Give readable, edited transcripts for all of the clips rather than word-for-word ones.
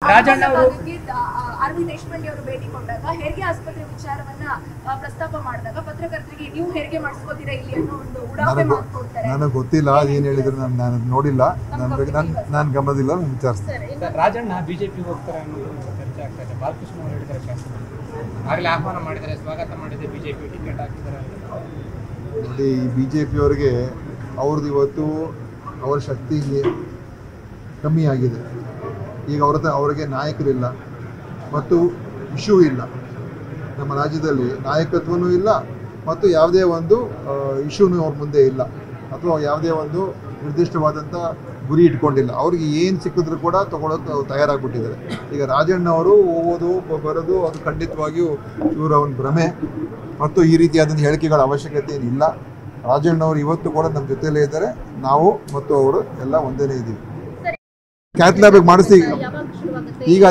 ರಾಜಣ್ಣ ಅವರು ಅರವಿಂದ್ ದೇಶಪಾಂಡೆ ಅವರು ಭೇಟಿ ಕೊಟ್ಟಾಗ ಹೆರಿಗೆ ಆಸ್ಪತ್ರೆ ವಿಚಾರವನ್ನ ಪ್ರಸ್ತಾಪ ಮಾಡಿದಾಗ ಪತ್ರಕರ್ತರಿಗೆ ನೀವು ಹೆರಿಗೆ ಮಾಡಿಸ್ಕೋತೀರಾ ಇಲ್ಲಿ ಅನ್ನೋ ಒಂದು ಉಡಾಫೆ ಮಾತು ಕೊಡ್ತಾರೆ. ನನಗೆ ಗೊತ್ತಿಲ್ಲ ಅದೇನು ಹೇಳಿದ್ರು, ನಾನು ನೋಡಿಲ್ಲ, ನಾನು ಗಮನದಿಲ್ಲ, ನಾನು ವಿಚಾರಿಸ್ತೇನೆ. ರಾಜಣ್ಣ ಬಿಜೆಪಿ ಹೋಗ್ತಾರೆ ಅನ್ನೋದು ಚರ್ಚೆ ಆಗ್ತಾ ಇದೆ. ಬಾಲಕೃಷ್ಣ ಅವರು ಹೇಳಿದ್ದಾರೆ, ಶಾಸಕರು ಆಗಲೇ ಆಹ್ವಾನ ಮಾಡಿದ್ದಾರೆ, ಸ್ವಾಗತ ಮಾಡಿದೆ, ಬಿಜೆಪಿ ಟಿಕೆಟ್ ಹಾಕಿದ್ದಾರೆ. ನೋಡಿ, ಈ BJP ಅವರಿಗೆ ಅವ್ರದ್ದು ಇವತ್ತು ಅವರ ಶಕ್ತಿ ಕಮ್ಮಿ ಆಗಿದೆ. ಈಗ ಅವರಿಗೆ ನಾಯಕರಿಲ್ಲ ಮತ್ತು ಇಶ್ಯೂ ಇಲ್ಲ. ನಮ್ಮ ರಾಜ್ಯದಲ್ಲಿ ನಾಯಕತ್ವನೂ ಇಲ್ಲ ಮತ್ತು ಯಾವುದೇ ಒಂದು ಇಶ್ಯೂನೂ ಅವ್ರ ಮುಂದೆ ಇಲ್ಲ, ಅಥವಾ ಯಾವುದೇ ಒಂದು ನಿರ್ದಿಷ್ಟವಾದಂಥ ಗುರಿ ಇಟ್ಕೊಂಡಿಲ್ಲ. ಅವ್ರಿಗೆ ಏನು ಸಿಕ್ಕಿದ್ರು ಕೂಡ ತಗೊಳ್ಳೋಕೆ ತಯಾರಾಗಿಬಿಟ್ಟಿದ್ದಾರೆ. ಈಗ ರಾಜಣ್ಣ ಅವರು ಹೋಗೋದು ಬರೋದು ಅದು ಖಂಡಿತವಾಗಿಯೂ ಇವರ ಒಂದು ಭ್ರಮೆ ಮತ್ತು ಈ ರೀತಿಯಾದಂಥ ಹೇಳಿಕೆಗಳ ಅವಶ್ಯಕತೆ ಏನಿಲ್ಲ. ರಾಜಣ್ಣವರು ಇವತ್ತು ಕೂಡ ನಮ್ಮ ಜೊತೆಯಲ್ಲೇ ಇದ್ದಾರೆ. ನಾವು ಮತ್ತು ಅವರು ಎಲ್ಲ ಒಂದೇ ಇದ್ದೀವಿ. ಕ್ಯಾತ್ ಲ್ಯಾಬಿಗೆ ಮಾಡಿಸಿ ಈಗ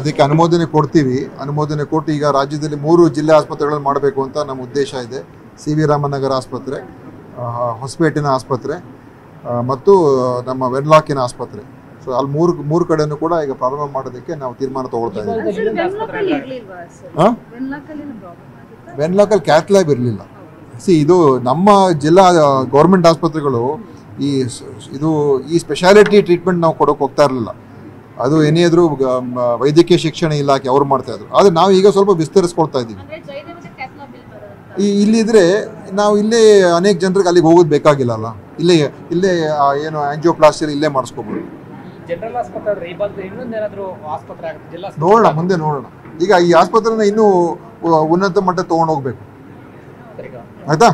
ಅದಕ್ಕೆ ಅನುಮೋದನೆ ಕೊಡ್ತೀವಿ. ಅನುಮೋದನೆ ಕೊಟ್ಟು ಈಗ ರಾಜ್ಯದಲ್ಲಿ 3 ಜಿಲ್ಲೆ ಆಸ್ಪತ್ರೆಗಳನ್ನು ಮಾಡಬೇಕು ಅಂತ ನಮ್ಮ ಉದ್ದೇಶ ಇದೆ. CV ರಾಮನಗರ ಆಸ್ಪತ್ರೆ, ಹೊಸಪೇಟಿನ ಆಸ್ಪತ್ರೆ ಮತ್ತು ನಮ್ಮ ವೆನ್ಲಾಕಿನ ಆಸ್ಪತ್ರೆ. ಸೊ ಅಲ್ಲಿ ಮೂರು ಕಡೆನೂ ಕೂಡ ಈಗ ಪ್ರಾರಂಭ ಮಾಡೋದಕ್ಕೆ ನಾವು ತೀರ್ಮಾನ ತಗೊಳ್ತಾ ಇದ್ದೀವಿ. ವೆನ್ಲಾಕಲ್ಲಿ ಕ್ಯಾತ್ ಲ್ಯಾಬ್ ಇರಲಿಲ್ಲ. ಇದು ನಮ್ಮ ಜಿಲ್ಲಾ ಗೌರ್ಮೆಂಟ್ ಆಸ್ಪತ್ರೆಗಳು ಈ ಸ್ಪೆಷಾಲಿಟಿ ಟ್ರೀಟ್ಮೆಂಟ್ ನಾವು ಕೊಡೋಕೆ ಹೋಗ್ತಾ ಇರಲಿಲ್ಲ. ಅದು ಏನಾದರೂ ವೈದ್ಯಕೀಯ ಶಿಕ್ಷಣ ಇಲಾಖೆ ಅವ್ರು ಮಾಡ್ತಾ ಇದ್ರು. ಆದರೆ ನಾವು ಈಗ ಸ್ವಲ್ಪ ವಿಸ್ತರಿಸ್ಕೊಳ್ತಾ ಇದ್ದೀವಿ. ಇಲ್ಲಿದ್ರೆ ನಾವು ಇಲ್ಲೇ ಅನೇಕ ಜನರಿಗೆ ಅಲ್ಲಿಗೆ ಹೋಗೋದು ಬೇಕಾಗಿಲ್ಲ ಅಲ್ಲ, ಇಲ್ಲೇ ಏನು ಆಂಜಿಯೋಪ್ಲಾಸ್ಟಿ ಇಲ್ಲೇ ಮಾಡಿಸ್ಕೋಬೋದು. ನೋಡೋಣ, ಮುಂದೆ ನೋಡೋಣ. ಈಗ ಈ ಆಸ್ಪತ್ರೆನ ಇನ್ನೂ ಉನ್ನತ ಮಟ್ಟ ತೊಗೊಂಡು ಹೋಗ್ಬೇಕು. ಆಯ್ತಾ?